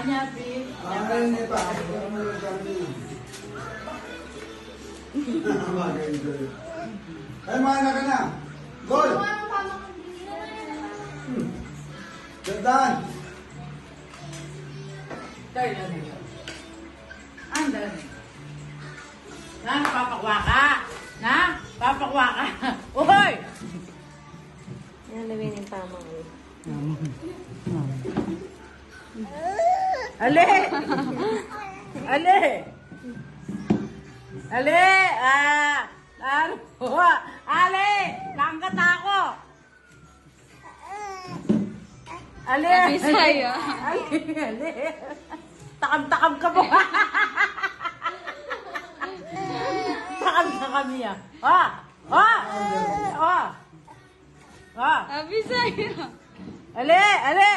niya, Bill. Ay, hindi pa. Ay, mahal ka na. Gol! Gandaan! Tayo lang nito. Andan. Na, papakwa ka. Na, papakwa ka. Uy! Yan, lawin yung tama ko. Ale! Ale! Ale! Ano? Ale! Langkat ako! Ale! Bisaya. Ale! Ale! Takam-takam ka ba? Takam-takam niya. Ha? Ha? Ha? Ha? Bisaya. Ale! Ale!